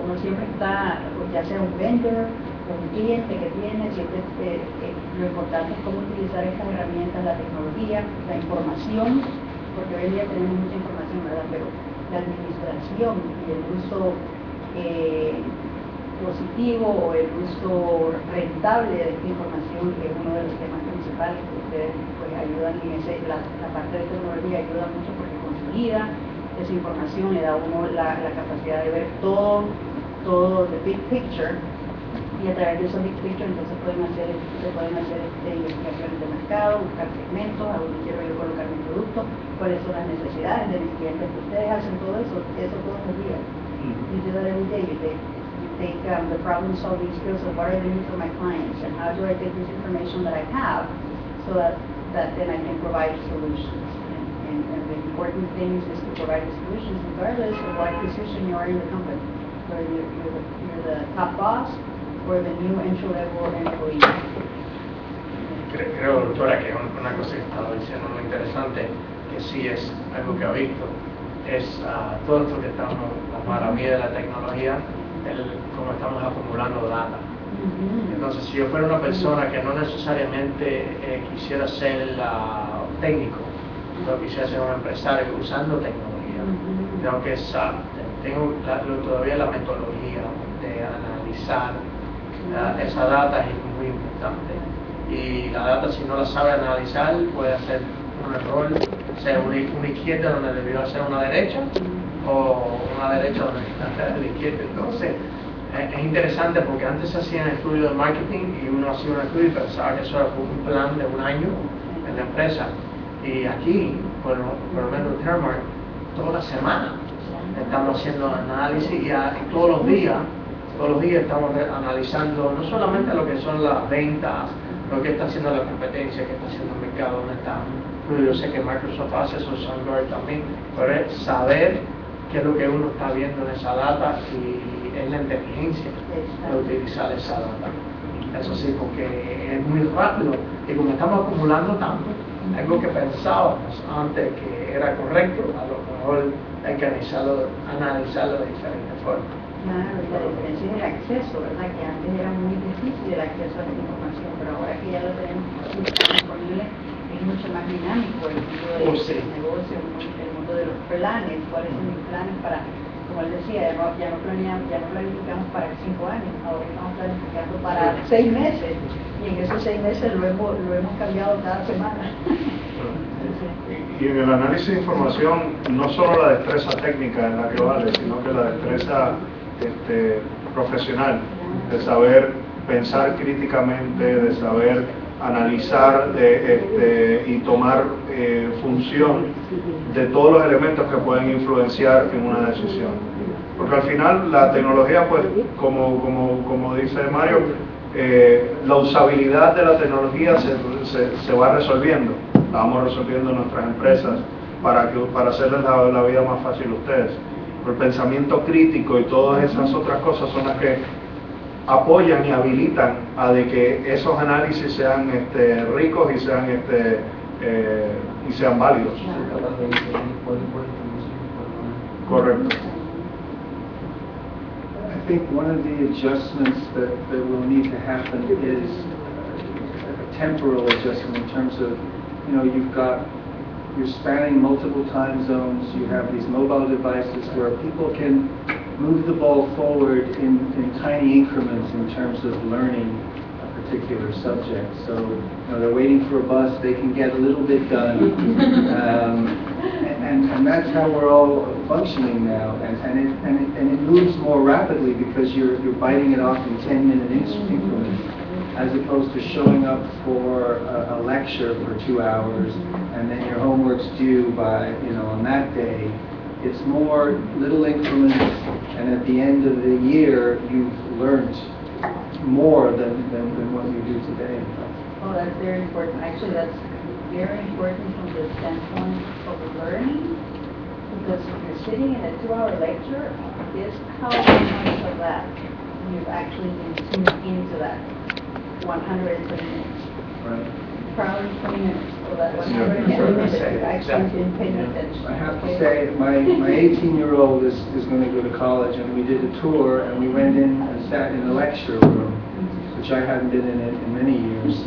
uno siempre está, ya sea un vendor, un cliente que tiene, siempre lo importante es cómo utilizar estas herramientas, la tecnología, la información, porque hoy en día tenemos mucha información, ¿verdad? Pero la administración y el uso positivo o el uso rentable de esta información, que es uno de los temas principales que ustedes pues ayudan en la parte de tecnología ayuda mucho porque consolida esa información, le da a uno la capacidad de ver todo the big picture, y a través de esos big picture entonces se pueden hacer investigaciones de mercado, buscar segmentos, a dónde quiero yo colocar mi producto, cuáles son las necesidades de mis clientes. Ustedes hacen todo eso todos los días. You do that every day. You take the problem solving skills of what are the needs of my clients and how do I take this information that I have so that then I can provide solutions. And the important thing is to provide the solutions regardless of what position you are in the company, whether you're the top boss or the new entry-level employee. Creo, doctora, que una cosa que estaba diciendo muy interesante, que sí es algo que ha visto, es todo esto que estamos, la maravilla de la tecnología, cómo estamos acumulando data. Entonces, si yo fuera una persona que no necesariamente quisiera ser técnico, yo quisiera ser un empresario usando tecnología, tengo todavía la metodología de analizar esa data es muy importante. Y la data, si no la sabe analizar, puede hacer un error, sea una izquierda donde debió ser una derecha, o una derecha donde está la izquierda. Entonces, es interesante porque antes se hacían estudios de marketing y uno hacía un estudio y pensaba que eso era un plan de un año en la empresa. Y aquí, por lo menos en Termark, toda la semana estamos haciendo análisis y todos los días estamos analizando no solamente lo que son las ventas, lo que está haciendo la competencia, que está haciendo el mercado, dónde está. Yo sé que Microsoft hace eso, Sunguard también, pero es saber qué es lo que uno está viendo en esa data y es la inteligencia de utilizar esa data. Eso sí, porque es muy rápido y como estamos acumulando tanto, algo que pensábamos antes que era correcto, a lo mejor hay que analizarlo de diferentes formas. Claro, y la diferencia es el acceso, ¿verdad? Que antes era muy difícil el acceso a la información, pero ahora que ya lo tenemos disponible, es mucho más dinámico el mundo del negocio, el mundo de los planes, cuáles son mis planes para, como él decía, ya no planificamos para 5 años, ahora estamos planificando para 6 meses, y en esos 6 meses lo hemos cambiado cada semana. Y en el análisis de información, no solo la destreza técnica es la que vale, sino que la destreza profesional, de saber pensar críticamente, de saber analizar y tomar función de todos los elementos que pueden influenciar en una decisión. Porque al final la tecnología, pues, como dice Mario, la usabilidad de la tecnología se va resolviendo, la vamos resolviendo en nuestras empresas para hacerles la vida más fácil a ustedes. El pensamiento crítico y todas esas otras cosas son las que apoyan y habilitan a de que esos análisis sean ricos y sean válidos. Correcto. I think one of the adjustments that will need to happen is a temporal adjustment in terms of, you're spanning multiple time zones, you have these mobile devices where people can move the ball forward in tiny increments in terms of learning a particular subject. So, they're waiting for a bus, they can get a little bit done, and that's how we're all functioning now. And it moves more rapidly because you're biting it off in 10-minute increments, as opposed to showing up for a lecture for 2 hours, and then your homework's due by, on that day. It's more little increments, and at the end of the year, you've learned more than what you do today. Oh, that's very important. Actually, that's very important from the standpoint of learning, because if you're sitting in a 2-hour lecture, is how much of that you've actually been tuned into that 120 minutes. Right. crowd of 20 minutes, so that when Yeah, I that's read right. it, I actually didn't pay attention. I have to say, my 18-year-old is going to go to college, and we did a tour, and we went in and sat in a lecture room, which I hadn't been in many years,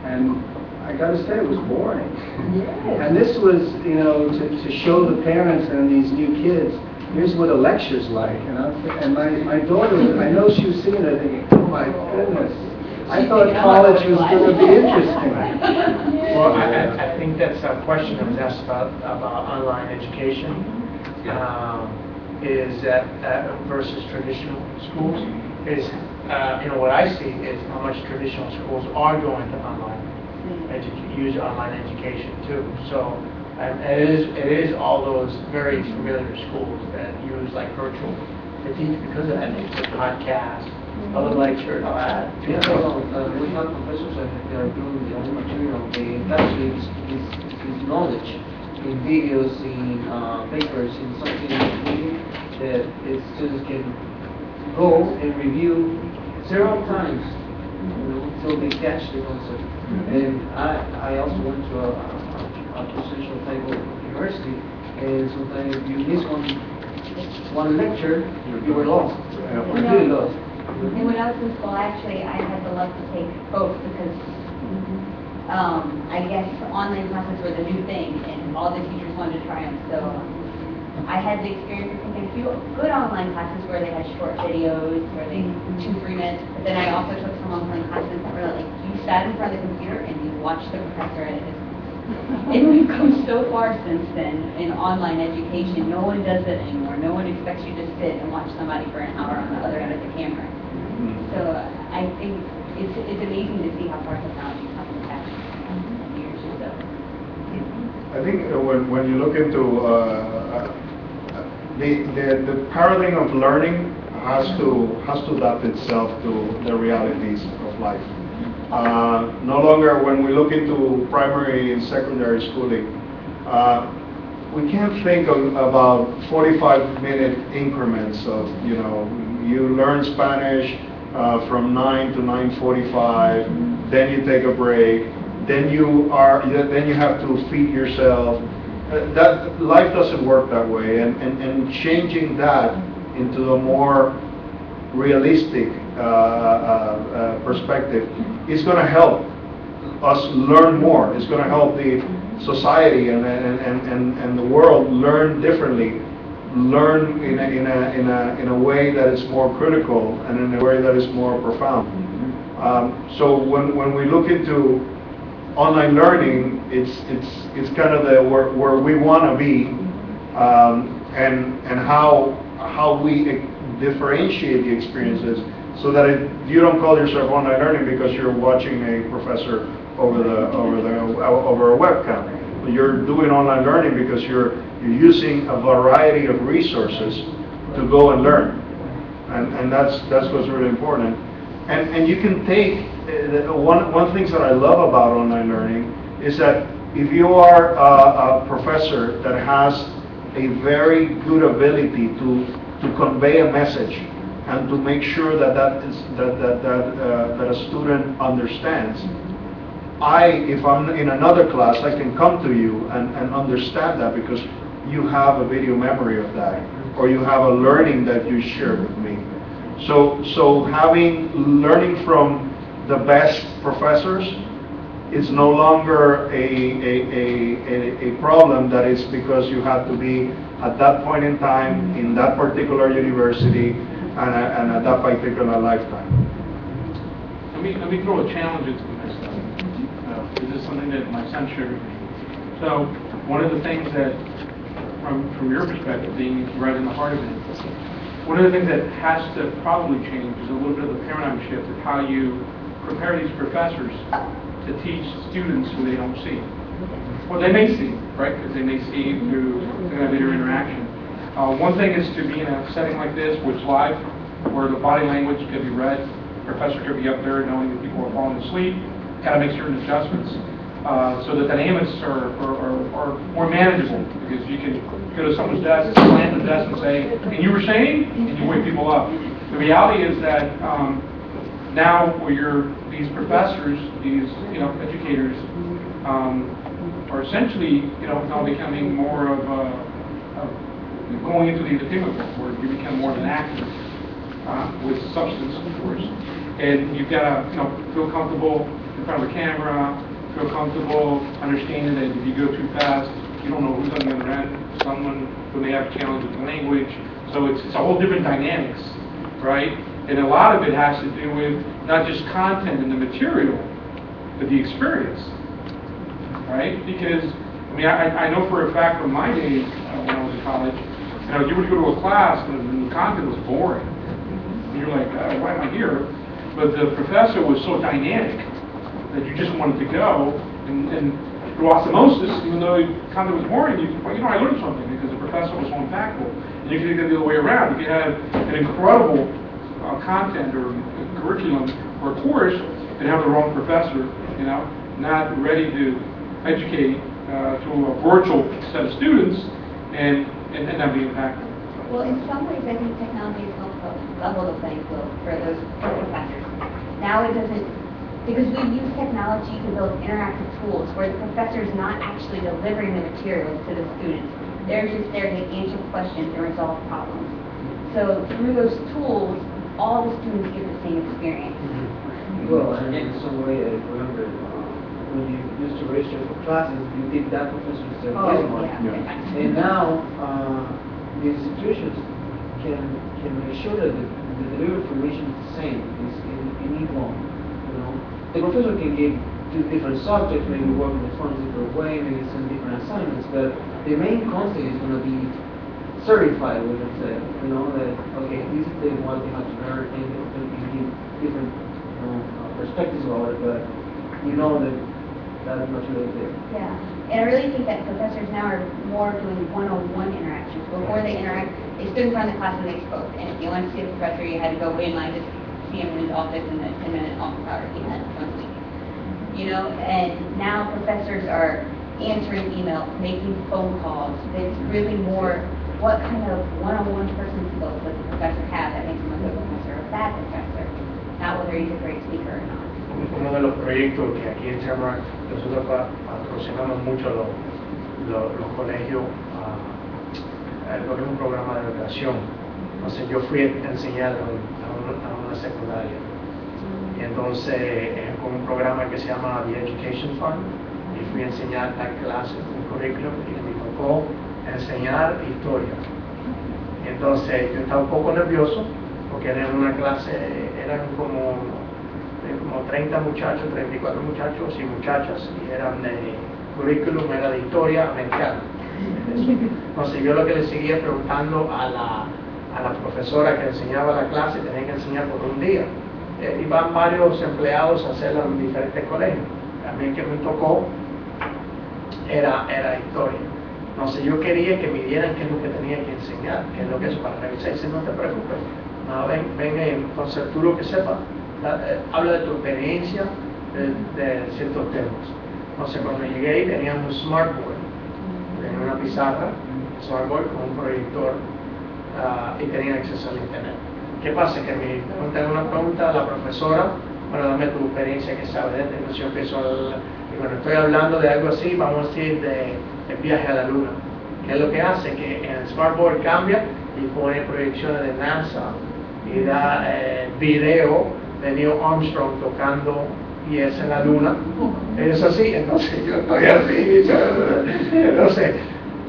and I got to say, it was boring. Yes. And this was, you know, to show the parents and these new kids, here's what a lecture's like. And my daughter, I know she was sitting there thinking, oh my goodness, I thought college was going to be interesting. Well, I think that's a question that was asked about online education. Is that versus traditional schools? Is you know, what I see is how much traditional schools are going to online use online education too. So it is all those very familiar schools that use like virtual to teach because of that nature, podcasts, other lecture, all that. Yeah, we have professors that they are doing their own material. They actually is knowledge in videos, in papers, in something that the students can go and review several times, you know, until they catch the concept. And I also went to a presidential type of university, and sometimes if you miss one lecture, you were lost. You're really lost. And when I was in school, actually, I had the luck to take both because I guess online classes were the new thing, and all the teachers wanted to try them. So I had the experience of taking a few good online classes where they had short videos, where they 2-3 minutes. But then I also took some online classes that were like you sat in front of the computer and you watched the professor at it. And we've come so far since then in online education. No one does it anymore. No one expects you to sit and watch somebody for an hour on the other end of the camera. So I think it's amazing to see how far technology has come in the past years or so. I think when you look into the paradigm of learning has to adapt itself to the realities of life. No longer when we look into primary and secondary schooling, we can't think about 45-minute increments of, you know, you learn Spanish from 9 to 9:45, then you take a break, then you have to feed yourself. That life doesn't work that way, and changing that into a more realistic perspective is going to help us learn more. It's going to help the society and the world learn differently, learn in a way that is more critical and in a way that is more profound. So when we look into online learning, it's kind of where we want to be, and how we differentiate the experiences, so that you don't call yourself online learning because you're watching a professor over a webcam. You're doing online learning because you're using a variety of resources to go and learn, and that's what's really important. And you can take one thing that I love about online learning is that if you are a professor that has a very good ability to convey a message and to make sure that a student understands, if I'm in another class, I can come to you and understand that because you have a video memory of that, or you have a learning that you share with me. So learning from the best professors is no longer a problem that is because you have to be at that point in time in that particular university and at that particular lifetime. Let me throw a challenge into this. This is something that my son shared with me. So one of the things that, from your perspective, being right in the heart of it, one of the things that has to probably change is a little bit of the paradigm shift of how you prepare these professors to teach students who they don't see. Well, they may see, right? Because they may see through video interaction. One thing is to be in a setting like this, which live, where the body language could be read. Professor could be up there knowing that people are falling asleep. Got to make certain adjustments so that the dynamics are more manageable. Because you can go to someone's desk, slam the desk, and say, "And you were saying?" and you wake people up. The reality is that now, these professors, these educators, are essentially, now becoming more of going into the entertainment world, where you become more of an actor with substance, of course. And you've got to, feel comfortable in front of the camera, feel comfortable understanding that if you go too fast, you don't know who's on the other end, someone who may have a challenge with the language. So it's a whole different dynamics, right? And a lot of it has to do with not just content and the material, but the experience, right? Because, I know for a fact from my days when I was in college, you would go to a class and the content was boring. And you're like, oh, why am I here? But the professor was so dynamic that you just wanted to go, and through osmosis, even though the content was boring, I learned something because the professor was so impactful. And you could get the other way around. If you had an incredible content or curriculum or course, and have the wrong professor, not ready to educate to a virtual set of students, and not be impactful. Well, in some ways, I think technology has helped level the playing field for those professors. Now it doesn't, because we use technology to build interactive tools where the professor is not actually delivering the materials to the students. They're just there to answer questions and resolve problems. So through those tools, all the students get the same experience. Well, and in some way, I remember when you used to register for classes, you did that professor's testimony. Yeah. And now, the institutions can make sure that the delivered information is the same, is in each one. The professor can give two different subjects, maybe work in a different way, maybe some different assignments, but the main content is going to be certified, we can say, that, okay, this is what they have to learn, and they can give different perspectives about it, but that material is there. Yeah, and I really think that professors now are more doing one-on-one interactions. Before they interact, they stood in front of the class and they spoke, and if you wanted to see the professor, you had to go in line to see him in his office in the 10-minute office hour he had once a week. And now professors are answering emails, making phone calls. It's really more what kind of one-on-one person skills does the professor have that makes him a good professor or a bad professor, not whether he's a great speaker or not. Uno de los proyectos que aquí en Shamrock nosotros patrocinamos mucho los colegios, lo que es un programa de educación. Entonces yo fui a enseñar a una secundaria. Y entonces es con un programa que se llama The Education Fund, y fui a enseñar la clase, un currículum, y me tocó enseñar historia. Y entonces yo estaba un poco nervioso porque era una clase, eran como 30 muchachos, 34 muchachos y muchachas, y eran de currículum, era de historia americana. Entonces yo lo que le seguía preguntando a la profesora que enseñaba la clase, tenía que enseñar por un día. Iban varios empleados a hacerlo en diferentes colegios. A mí el que me tocó era historia. Entonces yo quería que me dieran qué es lo que tenía que enseñar, qué es lo que es para revisar. Y no te preocupes, no, ven, entonces tú lo que sepas, habla de tu experiencia de ciertos temas. Entonces cuando llegué tenía un smartboard, tenía una pizarra, smartboard con un proyector y tenía acceso al internet. ¿Qué pasa? Que me preguntan una pregunta a la profesora, bueno, dame tu experiencia que sabes de esto. Entonces yo empiezo y bueno, estoy hablando de algo así, vamos a decir de viaje a la luna. ¿Qué es lo que hace? Que en el smartboard cambia y pone proyecciones de NASA y da video de Neil Armstrong tocando pies en la luna. Es así, entonces yo estoy así,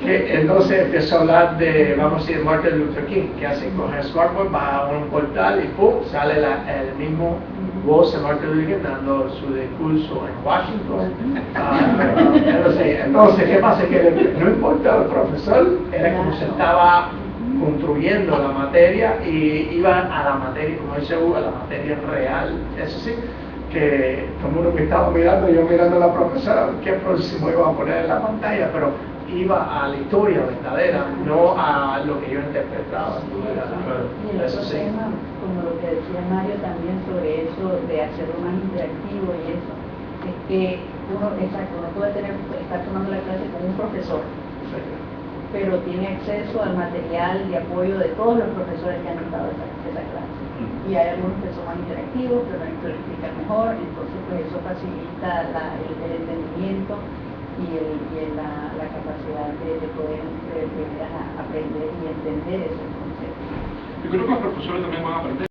entonces empiezo a hablar de, vamos a decir, Martin Luther King, que hace, coge el smartphone, va a un portal y ¡pum! Sale el mismo voz de Martin Luther King dando su discurso en Washington. Entonces, ¿qué pasa? Que no importa el profesor, era como se estaba construyendo la materia y iba a la materia, como dice Hugo, a la materia real. Eso sí, que todo el mundo me estaba mirando, yo mirando a la profesora, qué próximo iba a poner en la pantalla, pero iba a la historia verdadera, no a lo que yo interpretaba. Y el otro tema, como lo que decía Mario también sobre eso, de hacerlo más interactivo y eso, es que uno puede estar tomando la clase con un profesor, pero tiene acceso al material de apoyo de todos los profesores que han estado esa clase. Y y hay algunos que son más interactivos, pero hay que lo explican mejor, entonces pues eso facilita el entendimiento y la capacidad de poder aprender y entender esos conceptos. Yo creo que los profesores también van a aprender.